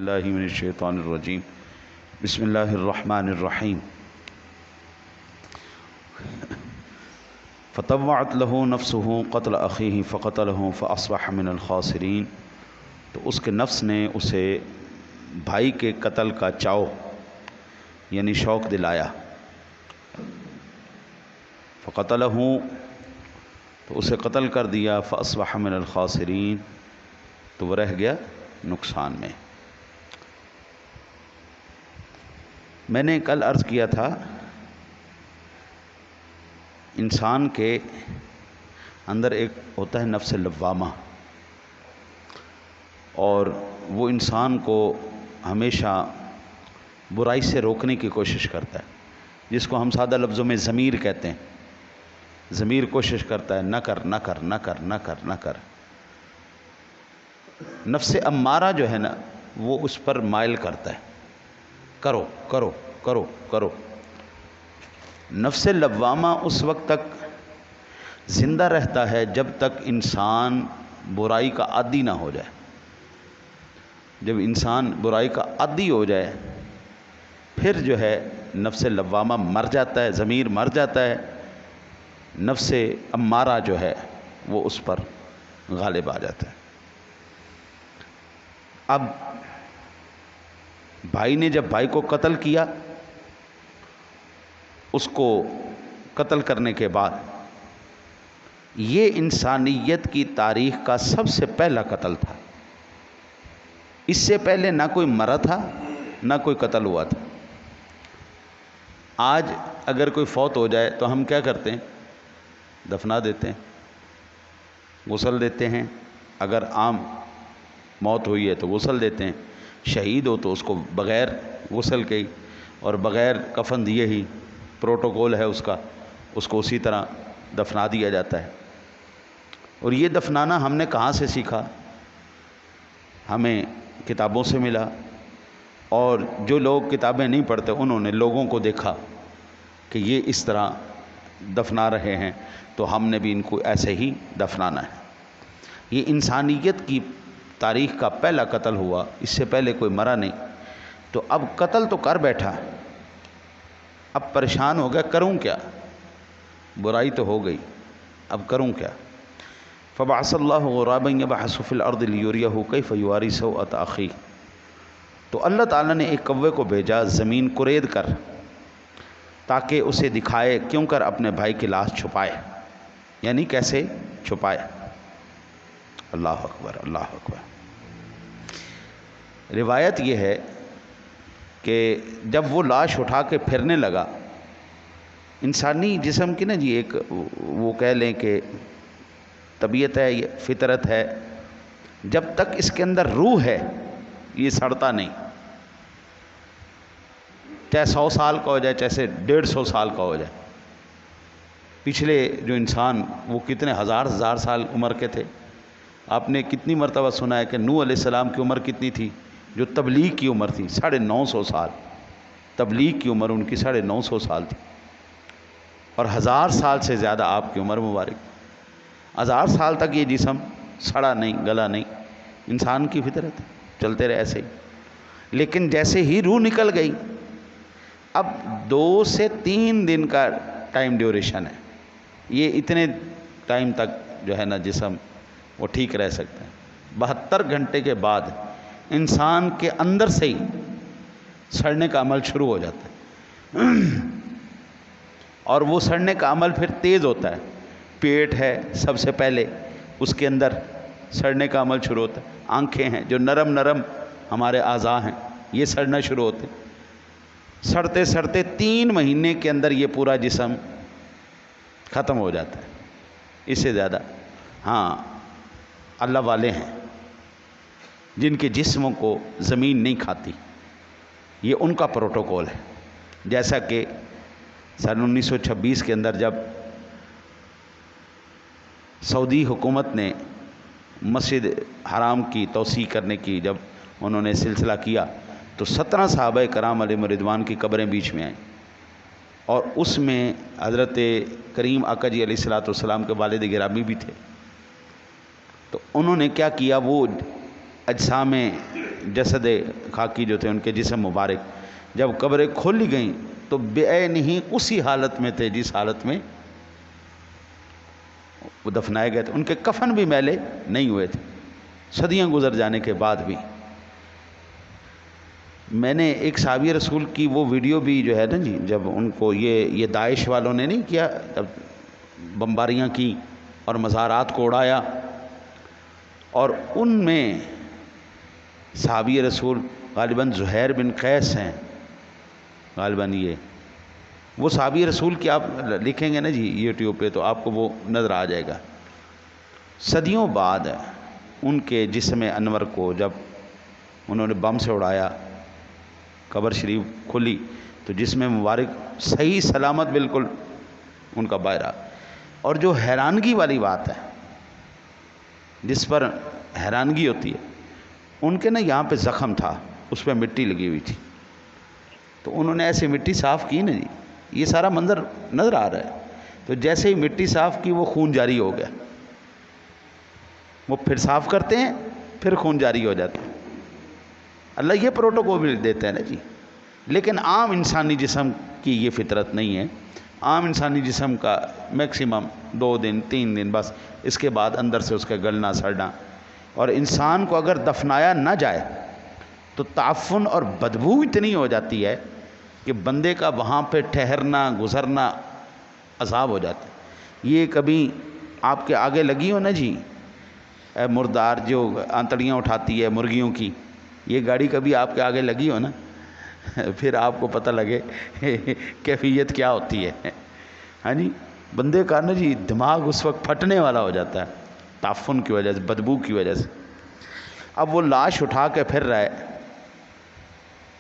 باللہ من الشیطان الرجیم بسم اللہ الرحمن الرحیم فطوعت له نفسه قتل اخیہ فقتلہ فاصبح من الخاسرین، تو اس کے نفس نے اسے بھائی کے قتل کا چاؤ یعنی شوق دلایا، فقتلہ تو اسے قتل کر دیا، فاصبح من الخاسرین تو وہ رہ گیا نقصان میں۔ میں نے کل عرض کیا تھا انسان کے اندر ایک ہوتا ہے نفس لوامہ، اور وہ انسان کو ہمیشہ برائی سے روکنے کی کوشش کرتا ہے، جس کو ہم سادہ لفظوں میں ضمیر کہتے ہیں۔ ضمیر کوشش کرتا ہے نہ کر نہ کر نہ کر نہ کر نہ کر۔ نفس امارہ جو ہے نا وہ اس پر مائل کرتا ہے، کرو کرو کرو کرو۔ نفس لوامہ اس وقت تک زندہ رہتا ہے جب تک انسان برائی کا عادی نہ ہو جائے۔ جب انسان برائی کا عادی ہو جائے پھر جو ہے نفس لوامہ مر جاتا ہے، ضمیر مر جاتا ہے، نفس امارہ جو ہے وہ اس پر غالب آ جاتا ہے۔ اب بھائی نے جب بھائی کو قتل کیا، اس کو قتل کرنے کے بعد یہ انسانیت کی تاریخ کا سب سے پہلا قتل تھا۔ اس سے پہلے نہ کوئی مرا تھا نہ کوئی قتل ہوا تھا۔ آج اگر کوئی فوت ہو جائے تو ہم کیا کرتے ہیں؟ دفنا دیتے ہیں، غسل دیتے ہیں، اگر عام موت ہوئی ہے تو غسل دیتے ہیں، شہید ہو تو اس کو بغیر غسل کے اور بغیر کفن دیے ہی پروٹوکول ہے اس کا، اس کو اسی طرح دفنا دیا جاتا ہے۔ اور یہ دفنانا ہم نے کہاں سے سیکھا؟ ہمیں کتابوں سے ملا، اور جو لوگ کتابیں نہیں پڑھتے انہوں نے لوگوں کو دیکھا کہ یہ اس طرح دفنا رہے ہیں تو ہم نے بھی ان کو ایسے ہی دفنانا ہے۔ یہ انسانیت کی تاریخ کا پہلا قتل ہوا، اس سے پہلے کوئی مرا نہیں۔ تو اب قتل تو کر بیٹھا، اب پریشان ہو گیا کروں کیا؟ برائی تو ہو گئی، اب کروں کیا؟ فبعث اللہ غرابا یبحث فی الارض لیریہ کیف یواری سوءۃ اخیہ، تو اللہ تعالیٰ نے ایک کوے کو بھیجا زمین کرید کر، تاکہ اسے دکھائے کیوں کر اپنے بھائی کی لاش چھپائے، یعنی کیسے چھپائے۔ اللہ اکبر اللہ اکبر۔ روایت یہ ہے کہ جب وہ لاش اٹھا کے پھرنے لگا، انسانی جسم کی نا جی ایک وہ کہہ لیں کہ طبیعت ہے، یہ فطرت ہے، جب تک اس کے اندر روح ہے یہ سڑتا نہیں، چاہے 100 سال کا ہو جائے چاہے 150 سال کا ہو جائے۔ پچھلے جو انسان وہ کتنے ہزار سال عمر کے تھے، آپ نے کتنی مرتبہ سنا ہے کہ نوح علیہ السلام کی عمر کتنی تھی؟ جو تبلیغ کی عمر تھی 950 سال، تبلیغ کی عمر ان کی 950 سال تھی، اور 1000 سال سے زیادہ آپ کی عمر مبارک۔ 1000 سال تک یہ جسم سڑا نہیں، گلا نہیں، انسان کی فطرت ہے، چلتے رہے ایسے ہی۔ لیکن جیسے ہی روح نکل گئی، اب 2 سے 3 دن کا ٹائم ڈیوریشن ہے، یہ اتنے ٹائم تک جو ہے نا جسم وہ ٹھیک رہ سکتا ہے۔ 72 گھنٹے کے بعد انسان کے اندر سے ہی سڑنے کا عمل شروع ہو جاتا ہے، اور وہ سڑنے کا عمل پھر تیز ہوتا ہے۔ پیٹ ہے سب سے پہلے، اس کے اندر سڑنے کا عمل شروع ہوتا ہے۔ آنکھیں ہیں جو نرم نرم ہمارے اعضاء ہیں، یہ سڑنا شروع ہوتے ہیں۔ سڑتے سڑتے 3 مہینے کے اندر یہ پورا جسم ختم ہو جاتا ہے، اس سے زیادہ ہاں اللہ والے ہیں جن کے جسموں کو زمین نہیں کھاتی، یہ ان کا پروٹوکول ہے۔ جیسا کہ سن 1926 کے اندر جب سعودی حکومت نے مسجد حرام کی توسیع کرنے کی جب انہوں نے سلسلہ کیا، تو 17 صحابہ کرام علیہم رضوان کی قبریں بیچ میں آئیں، اور اس میں حضرت کریم آقا جی علیہ الصلوۃ والسلام کے والد گرامی بھی تھے۔ تو انہوں نے کیا کیا، وہ اجسام جسد خاکی جو تھے، ان کے جسم مبارک جب قبریں کھولی گئیں تو بعین ہی اسی حالت میں تھے جس حالت میں وہ دفنائے گئے تھے. ان کے کفن بھی میلے نہیں ہوئے تھے صدیاں گزر جانے کے بعد بھی. میں نے ایک صحابی رسول کی وہ ویڈیو بھی جو ہے نا جی، جب ان کو یہ داعش والوں نے نہیں کیا، جب بمباریاں کی اور مزارات کو اڑایا، اور ان میں صحابی رسول غالباً زہیر بن قیس ہیں، غالباً وہ صحابی رسول کی آپ لکھیں گے نا جی یوٹیوب پہ تو آپ کو وہ نظر آ جائے گا. صدیوں بعد ان کے جسم انور کو جب انہوں نے بم سے اڑایا، قبر شریف کھلی تو جسم مبارک صحیح سلامت بالکل ان کا باہر آ. اور جو حیرانگی والی بات ہے، جس پر حیرانگی ہوتی ہے، ان کے نا یہاں پہ زخم تھا، اس پہ مٹی لگی ہوئی تھی، تو انہوں نے ایسے مٹی صاف کی نا جی، یہ سارا منظر نظر آ رہا ہے، تو جیسے ہی مٹی صاف کی وہ خون جاری ہو گیا. وہ پھر صاف کرتے ہیں، پھر خون جاری ہو جاتا ہے. اللہ یہ پروٹوکول بھی دیتے ہیں نا جی. لیکن عام انسانی جسم کی یہ فطرت نہیں ہے. عام انسانی جسم کا میکسیمم 2 دن 3 دن بس، اس کے بعد اندر سے اس کا گلنا سڑنا. اور انسان کو اگر دفنایا نہ جائے تو تعفن اور بدبو اتنی ہو جاتی ہے کہ بندے کا وہاں پہ ٹھہرنا گزرنا عذاب ہو جاتا ہے. یہ کبھی آپ کے آگے لگی ہو نا جی مردار جو آنتڑیاں اٹھاتی ہے مرغیوں کی، یہ گاڑی کبھی آپ کے آگے لگی ہو نا، پھر آپ کو پتہ لگے کیفیت کیا ہوتی ہے. ہاں جی، بندے کا نا جی دماغ اس وقت پھٹنے والا ہو جاتا ہے تعفن کی وجہ سے، بدبو کی وجہ سے. اب وہ لاش اٹھا کے پھر رہا ہے،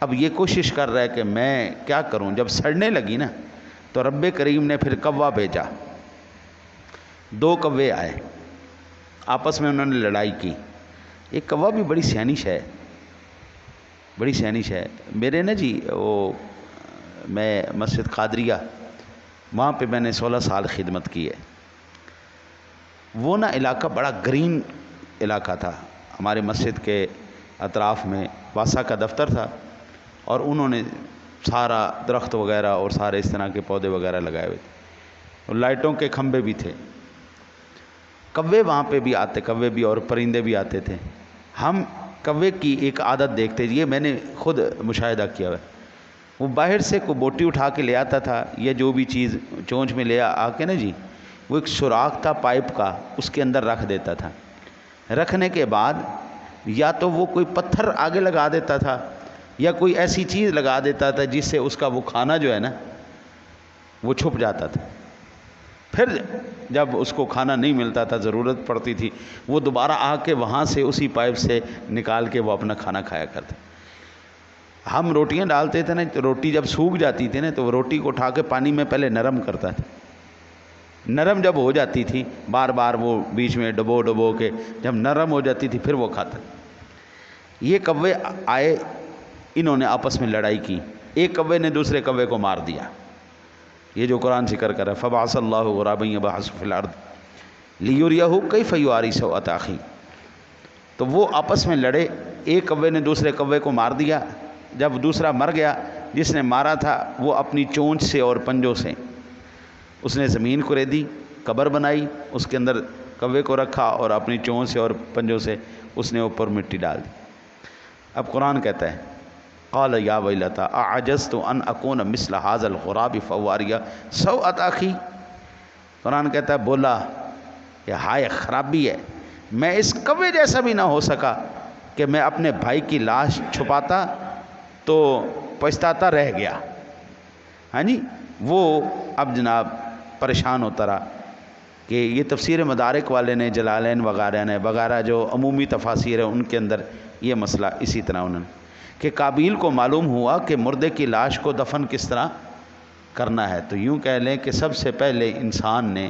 اب یہ کوشش کر رہا ہے کہ میں کیا کروں. جب سڑنے لگی نا تو رب کریم نے پھر کوا بھیجا. 2 کوے آئے، آپس میں انہوں نے لڑائی کی. ایک کوا بھی بڑی سیانی ہے، بڑی سیانی ہے. میرے نا جی وہ میں مسجد قادریہ وہاں پہ میں نے 16 سال خدمت کی ہے. وہ نا علاقہ بڑا گرین علاقہ تھا. ہمارے مسجد کے اطراف میں واسا کا دفتر تھا، اور انہوں نے سارا درخت وغیرہ اور سارے اس طرح کے پودے وغیرہ لگائے ہوئے تھے، اور لائٹوں کے کھمبے بھی تھے. کوے وہاں پہ بھی آتے، کوے بھی اور پرندے بھی آتے تھے. ہم کوے کی ایک عادت دیکھتے، یہ میں نے خود مشاہدہ کیا ہوا ہے. وہ باہر سے کوئی بوٹی اٹھا کے لے آتا تھا یا جو بھی چیز چونچ میں لے آ کے نا جی، وہ ایک سوراخ تھا پائپ کا، اس کے اندر رکھ دیتا تھا. رکھنے کے بعد یا تو وہ کوئی پتھر آگے لگا دیتا تھا یا کوئی ایسی چیز لگا دیتا تھا جس سے اس کا وہ کھانا جو ہے نا وہ چھپ جاتا تھا. پھر جب اس کو کھانا نہیں ملتا تھا، ضرورت پڑتی تھی، وہ دوبارہ آ کے وہاں سے اسی پائپ سے نکال کے وہ اپنا کھانا کھایا کرتا. ہم روٹیاں ڈالتے تھے نا، تو روٹی جب سوکھ جاتی تھی نا تو وہ روٹی کو اٹھا کے پانی میں پہلے نرم کرتا تھا. نرم جب ہو جاتی تھی، بار بار وہ بیچ میں ڈبو کے جب نرم ہو جاتی تھی پھر وہ کھاتا. یہ کوے آئے، انہوں نے آپس میں لڑائی کی. ایک کوے نے دوسرے کوے کو مار دیا. یہ جو قرآن ذکر کر رہا ہے فبعث اللہ غرابا یبحث فی الارض لیریہ کیف یواری سوءۃ اخیہ. تو وہ آپس میں لڑے، ایک کوے نے دوسرے کوے کو مار دیا. جب دوسرا مر گیا، جس نے مارا تھا وہ اپنی چونچ سے اور پنجوں سے اس نے زمین کو ریدی، قبر بنائی، اس کے اندر کوے کو رکھا اور اپنی چونچ سے اور پنجوں سے اس نے اوپر مٹی ڈال دی. اب قرآن کہتا ہے قال یا ویلتا اعجزت ان اکون مثل هذا الغراب فواری سوءۃ اخی. قرآن کہتا ہے بولا کہ ہائے خرابی ہے، میں اس کوے جیسا بھی نہ ہو سکا کہ میں اپنے بھائی کی لاش چھپاتا تو پچھتاتا رہ گیا. ہاں جی، وہ اب جناب پریشان ہوتا رہا کہ یہ تفسیر مدارک والے نے، جلالین وغیرہ جو عمومی تفاسیر ہیں ان کے اندر یہ مسئلہ اسی طرح انہوں نے کہ قابیل کو معلوم ہوا کہ مردے کی لاش کو دفن کس طرح کرنا ہے. تو یوں کہہ لیں کہ سب سے پہلے انسان نے،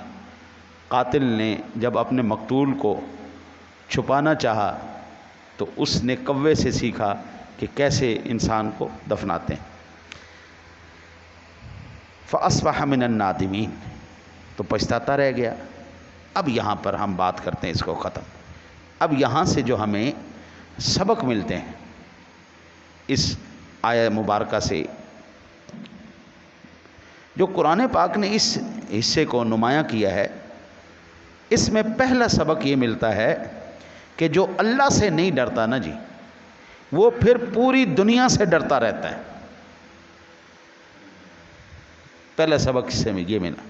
قاتل نے جب اپنے مقتول کو چھپانا چاہا تو اس نے کوے سے سیکھا کہ کیسے انسان کو دفناتے ہیں. فَأَصْبَحَ مِنَ النَّادِمِينَ، تو پچھتاتا رہ گیا. اب یہاں پر ہم بات کرتے ہیں اس کو ختم. اب یہاں سے جو ہمیں سبق ملتے ہیں اس آیہ مبارکہ سے جو قرآن پاک نے اس حصے کو نمایاں کیا ہے، اس میں پہلا سبق یہ ملتا ہے کہ جو اللہ سے نہیں ڈرتا نا جی، وہ پھر پوری دنیا سے ڈرتا رہتا ہے۔ پہلا سبق اس سے یہ ملا۔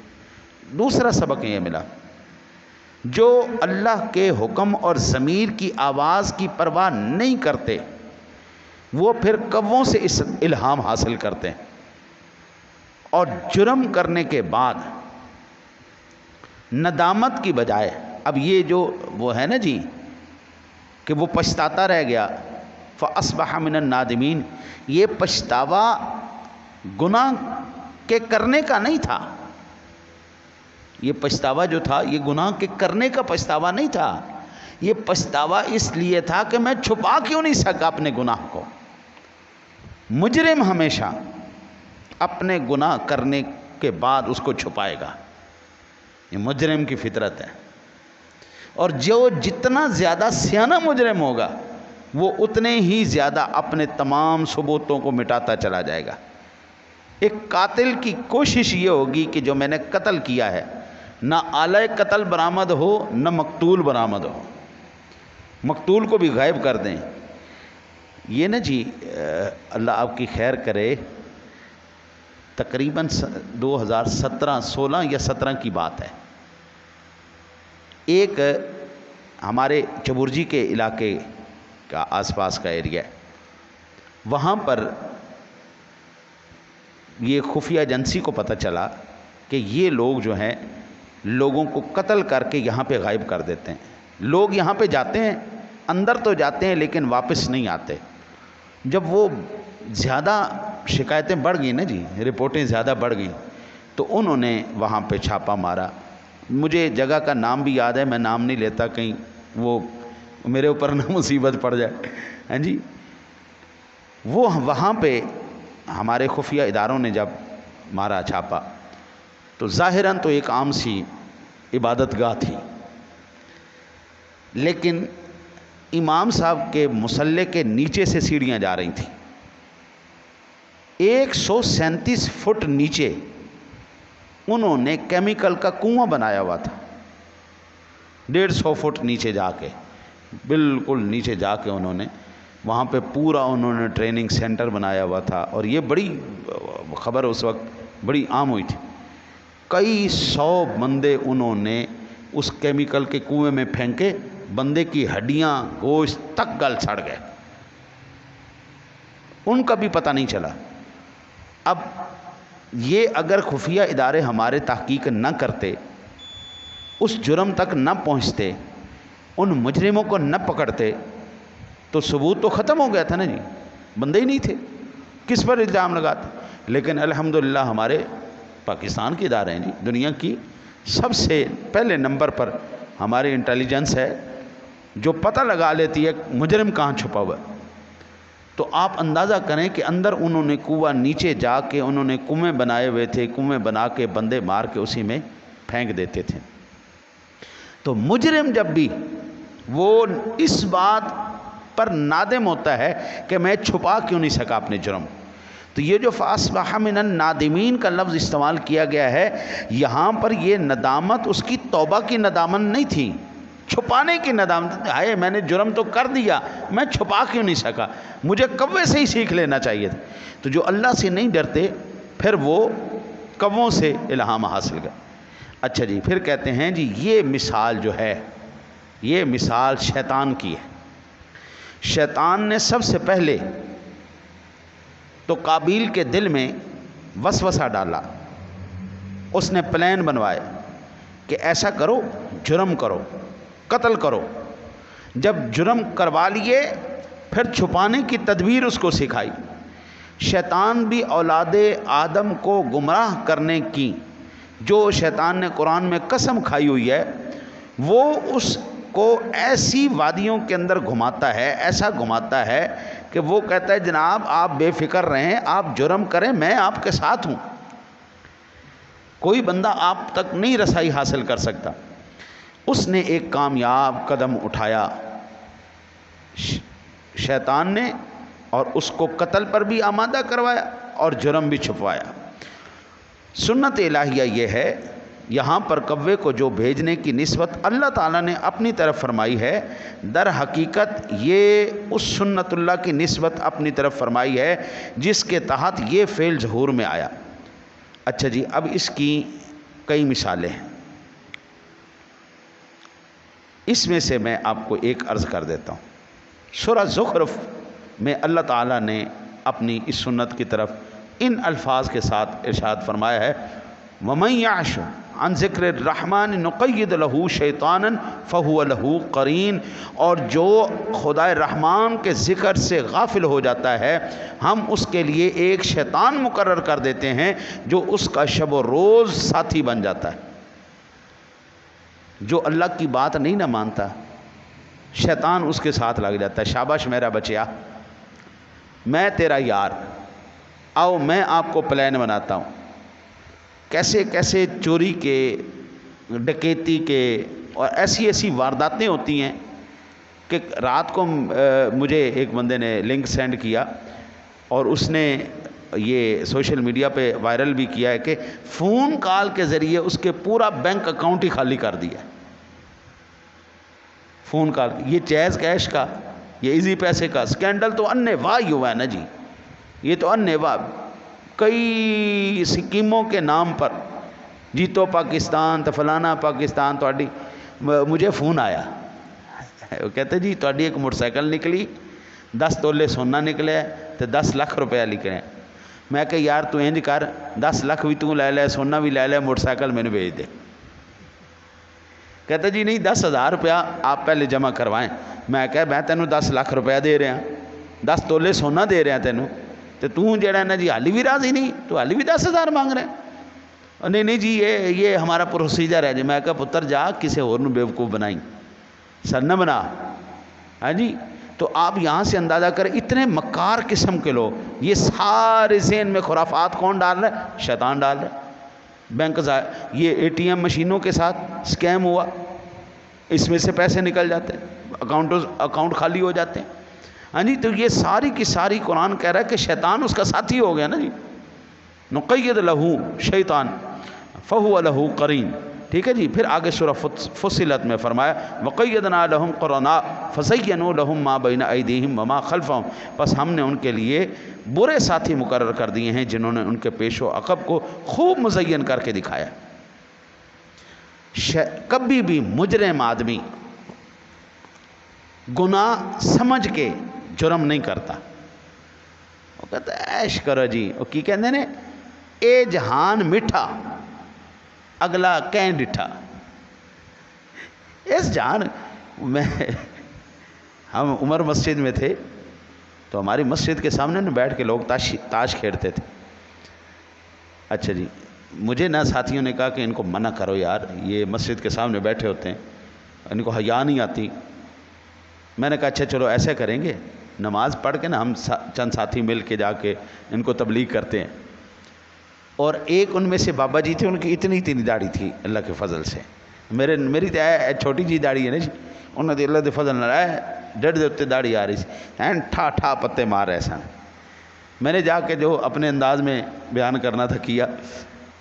دوسرا سبق یہ ملا، جو اللہ کے حکم اور ضمیر کی آواز کی پرواہ نہیں کرتے، وہ پھر کووں سے اس الہام حاصل کرتے ہیں، اور جرم کرنے کے بعد ندامت کی بجائے، اب یہ جو وہ ہے نا جی کہ وہ پچھتاتا رہ گیا، فَأَصْبَحَ مِنَ النَّادِمِينَ، یہ پچھتاوا گناہ کے کرنے کا نہیں تھا، یہ پچھتاوا جو تھا یہ گناہ کے کرنے کا پچھتاوا نہیں تھا، یہ پچھتاوا اس لیے تھا کہ میں چھپا کیوں نہیں سکا اپنے گناہ کو۔ مجرم ہمیشہ اپنے گناہ کرنے کے بعد اس کو چھپائے گا، یہ مجرم کی فطرت ہے، اور جو جتنا زیادہ سیانہ مجرم ہوگا وہ اتنے ہی زیادہ اپنے تمام ثبوتوں کو مٹاتا چلا جائے گا۔ ایک قاتل کی کوشش یہ ہوگی کہ جو میں نے قتل کیا ہے، نہ آلہ قتل برآمد ہو نہ مقتول برآمد ہو، مقتول کو بھی غائب کر دیں۔ یہ نا جی اللہ آپ کی خیر کرے، تقریباً 2017 16 یا 17 کی بات ہے، ایک ہمارے چبورجی کے علاقے کا آس پاس کا ایریا ہے، وہاں پر یہ خفیہ ایجنسی کو پتہ چلا کہ یہ لوگ جو ہیں لوگوں کو قتل کر کے یہاں پہ غائب کر دیتے ہیں۔ لوگ یہاں پہ جاتے ہیں، اندر تو جاتے ہیں لیکن واپس نہیں آتے۔ جب وہ زیادہ شکایتیں بڑھ گئیں نا جی، رپورٹیں زیادہ بڑھ گئیں، تو انہوں نے وہاں پہ چھاپا مارا۔ مجھے جگہ کا نام بھی یاد ہے، میں نام نہیں لیتا کہیں وہ میرے اوپر نہ مصیبت پڑ جائے، ہاں جی۔ وہ وہاں پہ ہمارے خفیہ اداروں نے جب مارا چھاپا تو ظاہراً تو ایک عام سی عبادت گاہ تھی، لیکن امام صاحب کے مصلے کے نیچے سے سیڑھیاں جا رہی تھیں، 137 فٹ نیچے انہوں نے کیمیکل کا کنواں بنایا ہوا تھا، 150 فٹ نیچے جا کے، بالکل نیچے جا کے انہوں نے وہاں پہ پورا انہوں نے ٹریننگ سینٹر بنایا ہوا تھا، اور یہ بڑی خبر اس وقت بڑی عام ہوئی تھی۔ کئی 100 بندے انہوں نے اس کیمیکل کے کنویں میں پھینکے، بندے کی ہڈیاں گوشت تک گل سڑ گئے، ان کا بھی پتہ نہیں چلا۔ اب یہ اگر خفیہ ادارے ہمارے تحقیق نہ کرتے، اس جرم تک نہ پہنچتے، ان مجرموں کو نہ پکڑتے، تو ثبوت تو ختم ہو گیا تھا نا جی، بندے ہی نہیں تھے، کس پر الزام لگاتے۔ لیکن الحمدللہ ہمارے پاکستان کے ادارے ہیں جی، دنیا کی سب سے پہلے نمبر پر ہماری انٹیلیجنس ہے، جو پتہ لگا لیتی ہے مجرم کہاں چھپا ہوا ہے۔ تو آپ اندازہ کریں کہ اندر انہوں نے کنواں نیچے جا کے انہوں نے کنویں بنائے ہوئے تھے، کنویں بنا کے بندے مار کے اسی میں پھینک دیتے تھے۔ تو مجرم جب بھی وہ اس بات پر نادم ہوتا ہے کہ میں چھپا کیوں نہیں سکا اپنے جرم، تو یہ جو فَأَصْبَحَ مِنَ النَّادِمِينَ کا لفظ استعمال کیا گیا ہے، یہاں پر یہ ندامت اس کی توبہ کی ندامت نہیں تھی، چھپانے کی ندامت، ہائے میں نے جرم تو کر دیا، میں چھپا کیوں نہیں سکا، مجھے کوے سے ہی سیکھ لینا چاہیے تھا۔ تو جو اللہ سے نہیں ڈرتے پھر وہ کووں سے الہام حاصل کر۔ اچھا جی، پھر کہتے ہیں جی یہ مثال جو ہے، یہ مثال شیطان کی ہے۔ شیطان نے سب سے پہلے تو قابیل کے دل میں وسوسہ ڈالا، اس نے پلان بنوائے کہ ایسا کرو، جرم کرو، قتل کرو۔ جب جرم کروا لیے پھر چھپانے کی تدبیر اس کو سکھائی۔ شیطان بھی اولاد آدم کو گمراہ کرنے کی جو شیطان نے قرآن میں قسم کھائی ہوئی ہے، وہ اس کو ایسی وادیوں کے اندر گھماتا ہے، ایسا گھماتا ہے کہ وہ کہتا ہے جناب آپ بے فکر رہیں، آپ جرم کریں، میں آپ کے ساتھ ہوں، کوئی بندہ آپ تک نہیں رسائی حاصل کر سکتا۔ اس نے ایک کامیاب قدم اٹھایا، شیطان نے اور اس کو قتل پر بھی آمادہ کروایا اور جرم بھی چھپوایا۔ سنت الہیہ یہ ہے، یہاں پر کوے کو جو بھیجنے کی نسبت اللہ تعالیٰ نے اپنی طرف فرمائی ہے، در حقیقت یہ اس سنت اللہ کی نسبت اپنی طرف فرمائی ہے جس کے تحت یہ فعل ظہور میں آیا۔ اچھا جی، اب اس کی کئی مثالیں ہیں، اس میں سے میں آپ کو ایک عرض کر دیتا ہوں۔ سورہ زخرف میں اللہ تعالیٰ نے اپنی اس سنت کی طرف ان الفاظ کے ساتھ ارشاد فرمایا ہے، وَمَن يَعْشُ عَن ذِكْرِ الرَّحْمَٰنِ نُقَيِّضْ لَهُ شَيْطَانًا فَهُوَ لَهُ قَرِينٌ، اور جو خدائے رحمان کے ذکر سے غافل ہو جاتا ہے ہم اس کے لیے ایک شیطان مقرر کر دیتے ہیں جو اس کا شب و روز ساتھی بن جاتا ہے۔ جو اللہ کی بات نہیں نہ مانتا، شیطان اس کے ساتھ لگ جاتا ہے۔ شاباش میرا بچیا، میں تیرا یار، آؤ میں آپ کو پلان بناتا ہوں، کیسے کیسے چوری کے، ڈکیتی کے اور ایسی ایسی وارداتیں ہوتی ہیں کہ رات کو مجھے ایک بندے نے لنک سینڈ کیا اور اس نے یہ سوشل میڈیا پہ وائرل بھی کیا ہے کہ فون کال کے ذریعے اس کے پورا بینک اکاؤنٹ ہی خالی کر دیا۔ فون کال، یہ چیز کیش کا، یہ ایزی پیسے کا سکینڈل تو اننے واہ ہی ہوا ہے نا جی، یہ تو اننے واہ، کئی سکیموں کے نام پر جیتو پاکستان تو فلانا پاکستان، تواڈی مجھے فون آیا، وہ کہتے جی تواڈی ایک موٹر سائیکل نکلی، 10 تولے سونا نکلے تو 10 لاکھ روپیہ لکھے۔ میں کہ یار تو انج کر، 10 لاکھ بھی تو لے لے، سونا بھی لے لے، موٹر سائیکل میں نے بھیج دے۔ کہتا جی نہیں 10,000 روپیہ آپ پہلے جمع کروائیں۔ میں کہا میں تینوں 10 لاکھ روپیہ دے رہا، 10 تولے سونا دے رہا تینوں، تو جڑا نا جی حالی بھی راضی نہیں، تو حالی بھی 10,000 مانگ رہے ہیں۔ نہیں جی یہ ہمارا پروسیجر ہے جی۔ میں کہا پتر جا کسی اور نو بیوقوف بنائی، سر نہ بنا، ہاں جی۔ تو آپ یہاں سے اندازہ کریں اتنے مکار قسم کے لوگ، یہ سارے ذہن میں خرافات کون ڈال رہا ہے؟ شیطان ڈال رہا ہے۔ بینک یہ ATM مشینوں کے ساتھ سکیم ہوا، اس میں سے پیسے نکل جاتے ہیں، اکاؤنٹ خالی ہو جاتے ہیں، ہاں جی۔ تو یہ ساری کی ساری قرآن کہہ رہا ہے کہ شیطان اس کا ساتھی ہو گیا نا جی، نقید لہو شیطان فہو لہو قرین، ٹھیک ہے جی۔ پھر آگے سورہ فصلت میں فرمایا وقیدنا لہم قرناء فزینوا لہم ما بین ایدیہم وما خلفہم، بس ہم نے ان کے لیے برے ساتھی مقرر کر دیے ہیں جنہوں نے ان کے پیش و عقب کو خوب مزین کر کے دکھایا۔ کبھی بھی مجرم آدمی گناہ سمجھ کے جرم نہیں کرتا، وہ کہتا ہے عیش کرو جی، وہ کی کہندے نے اے جہان میٹھا اگلا کہیں ڈٹھا۔ اس جہان میں ہم عمر مسجد میں تھے تو ہماری مسجد کے سامنے نہ بیٹھ کے لوگ تاش کھیلتے تھے۔ اچھا جی، مجھے نہ ساتھیوں نے کہا کہ ان کو منع کرو یار، یہ مسجد کے سامنے بیٹھے ہوتے ہیں، ان کو حیا نہیں آتی۔ میں نے کہا اچھا چلو ایسے کریں گے، نماز پڑھ کے نا ہم چند ساتھی مل کے جا کے ان کو تبلیغ کرتے ہیں۔ اور ایک ان میں سے بابا جی تھے، ان کی اتنی داڑھی تھی اللہ کے فضل سے، میری تو چھوٹی جی داڑھی ہے نا جی، انہوں نے اللہ کے فضل نہ ڈیڑھ دے اتنے داڑھی آ رہی سی، این ٹھا ٹھا پتے مار رہے سن۔ میں نے جا کے جو اپنے انداز میں بیان کرنا تھا کیا۔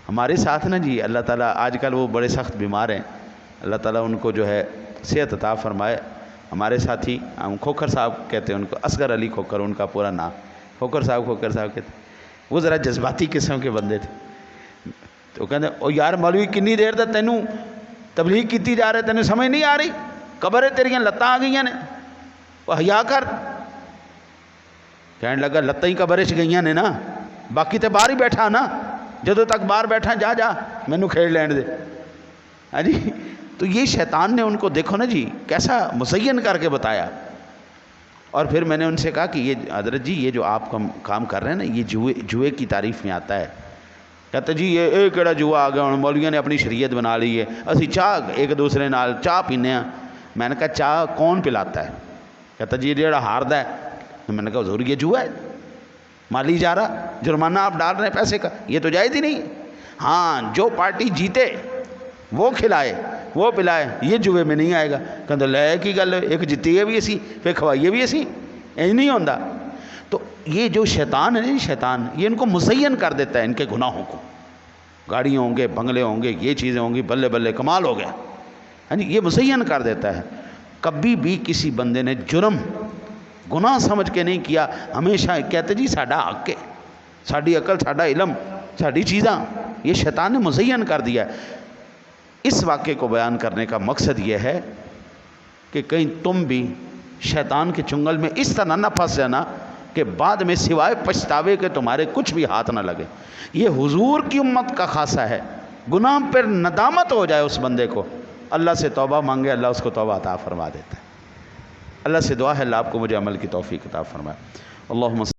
ہمارے ساتھ نا جی اللہ تعالیٰ آج کل وہ بڑے سخت بیمار ہیں، اللہ تعالیٰ ان کو جو ہے صحت عطا فرمائے۔ ہمارے ساتھی ہم کھوکھر صاحب کہتے ہیں ان کو، اصغر علی کھوکھر ان کا پورا نام، کھوکھر صاحب کہتے ہیں۔ وہ ذرا جذباتی قسم کے بندے تھے، تو کہتے او یار مولوی کنی دیر تک تینوں تبلیغ کیتی جا رہے، تینوں سمجھ نہیں آ رہی؟ قبریں تیریاں لتاں آ گئی نے، وہ حیا کر۔ کہنے لگا لتاں ہی قبریں چ گئی نے نا، باقی تے باہر ہی بیٹھا نا، جدوں تک باہر بیٹھا جا مینوں کھیڑ لین دے، ہاں جی۔ تو یہ شیطان نے ان کو دیکھو نا جی کیسا مزین کر کے بتایا۔ اور پھر میں نے ان سے کہا کہ یہ حضرت جی یہ جو آپ کام کر رہے ہیں نا یہ جوئے کی تعریف میں آتا ہے۔ کہتے جی یہ کیڑا جوا آ گیا، ہوں مولویوں نے اپنی شریعت بنا لی ہے، اسی چاہ ایک دوسرے نال چاہ پینے ہیں۔ میں نے کہا چاہ کون پلاتا ہے؟ کہتا جی جیڑا ہاردا ہے۔ میں نے کہا حضور یہ جوا ہے، مالی اجارہ، جرمانہ آپ ڈال رہے ہیں پیسے کا، یہ تو جائز ہی نہیں۔ ہاں جو پارٹی جیتے وہ کھلائے وہ پلائے، یہ جوئے میں نہیں آئے گا۔ کہتے لے کی گل، ایک جیتی ہے بھی اسی پھر کھوائیے بھی اسی، یہ نہیں ہوتا۔ تو یہ جو شیطان ہے نا، شیطان یہ ان کو مزین کر دیتا ہے ان کے گناہوں کو. گاڑیاں ہوں گے، بنگلے ہوں گے، یہ چیزیں ہوں گی، بلے بلے کمال ہو گیا. ہاں جی، یہ مزین کر دیتا ہے. کبھی بھی کسی بندے نے جرم گناہ سمجھ کے نہیں کیا. ہمیشہ کہتے جی ساڈا حق ہے، ساڈی عقل، ساڈا علم، ساڈی چیزاں. یہ شیطان نے مزین کر دیا ہے. اس واقعے کو بیان کرنے کا مقصد یہ ہے کہ کہیں تم بھی شیطان کے چنگل میں اس طرح نہ پھنس جانا کہ بعد میں سوائے پچھتاوے کے تمہارے کچھ بھی ہاتھ نہ لگے. یہ حضور کی امت کا خاصہ ہے. گناہ پر ندامت ہو جائے اس بندے کو، اللہ سے توبہ مانگے، اللہ اس کو توبہ عطا فرما دیتا ہے. اللہ سے دعا ہے اللہ آپ کو مجھے عمل کی توفیق عطا فرمائے. اللہم